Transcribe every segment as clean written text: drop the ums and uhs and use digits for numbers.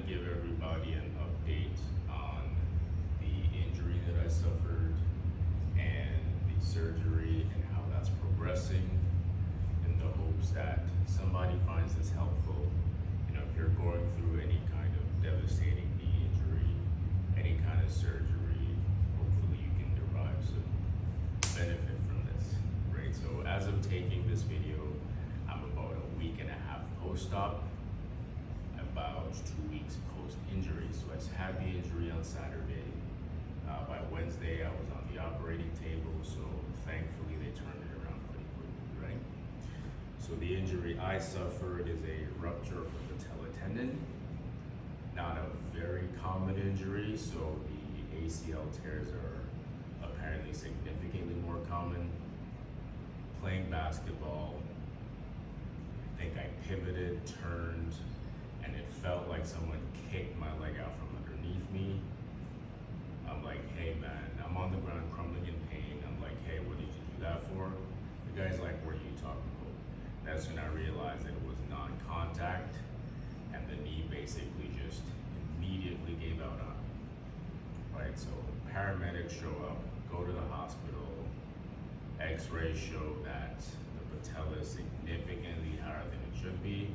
to give everybody an update on the injury that I suffered and the surgery and how that's progressing, in the hopes that somebody finds this helpful. You know, if you're going through any kind of devastating knee injury, any kind of surgery, hopefully you can derive some benefit from this, right? So as of taking this video, I'm about a week and a half post-op, about 2 weeks post-injury. So I had the injury on Saturday. By Wednesday, I was on the operating table, so thankfully they turned it around pretty quickly, right? So the injury I suffered is a rupture of the patellar tendon. Not a very common injury, so the ACL tears are apparently significantly more common. Playing basketball, I think I pivoted, turned, and it felt like someone kicked my leg out from underneath me. I'm like, hey man, I'm on the ground crumbling in pain. I'm like, hey, what did you do that for? The guy's like, what are you talking about? That's when I realized that it was non-contact, and the knee basically just immediately gave out on me, right? So paramedics show up, go to the hospital, x-rays show that the patella is significantly higher than it should be.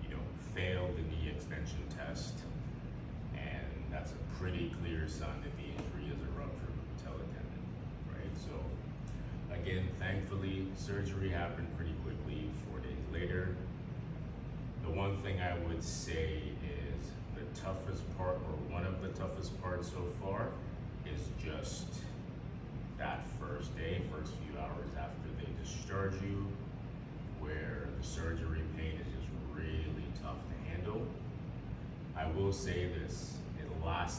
You know, failed the knee extension test, and that's a pretty clear sign that the injury is a rupture of the patellar tendon, right? So again, thankfully, surgery happened pretty quickly, 4 days later. The one thing I would say is the toughest part, or one of the toughest parts so far, is just that first day, first few hours after they discharge you, where the surgery pain is just really tough to handle. I will say this,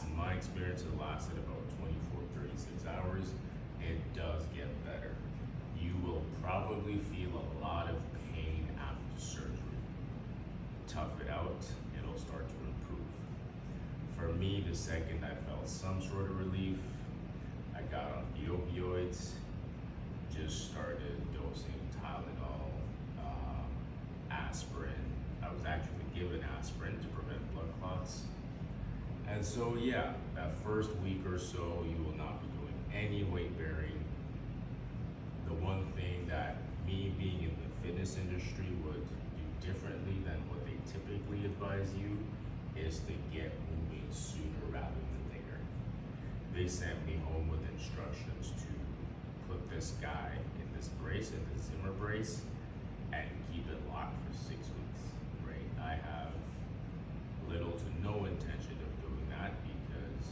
in my experience, it lasted about 24, 36 hours. It does get better. You will probably feel a lot of pain after surgery. Tough it out, it'll start to improve. For me, the second I felt some sort of relief, I got on the opioids, just started dosing Tylenol, aspirin. I was actually given aspirin to prevent blood clots. And so yeah, that first week or so, you will not be doing any weight bearing. The one thing that me being in the fitness industry would do differently than what they typically advise you is to get moving sooner rather than later. They sent me home with instructions to put this guy in this brace, in this Zimmer brace, and keep it locked for 6 weeks, right? I have little to no intention of doing that because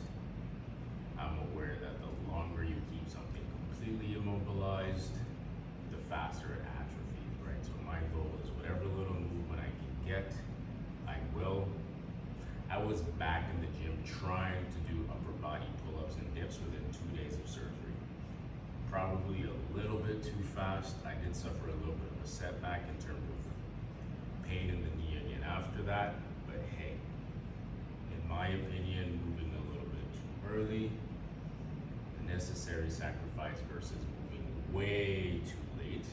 I'm aware that the longer you keep something completely immobilized, the faster it atrophies, right? So my goal is whatever little movement I can get, I will. I was back in the gym trying to do upper body pull-ups and dips within 2 days of surgery. Probably a little bit too fast. I did suffer a little bit of a setback in terms of pain in the knee again after that, but hey, in my opinion, moving a little bit too early, the necessary sacrifice versus moving way too late,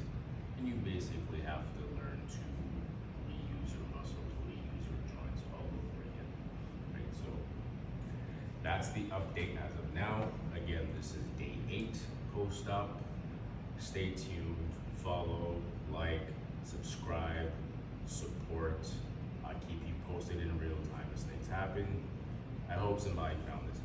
and you basically have to learn to reuse your muscles, reuse your joints all over again, right? So that's the update as of now. Again, this is day 8 post-op. Stay tuned, follow, like, subscribe, support. I'll keep you posted in real time as things happen. I hope somebody found this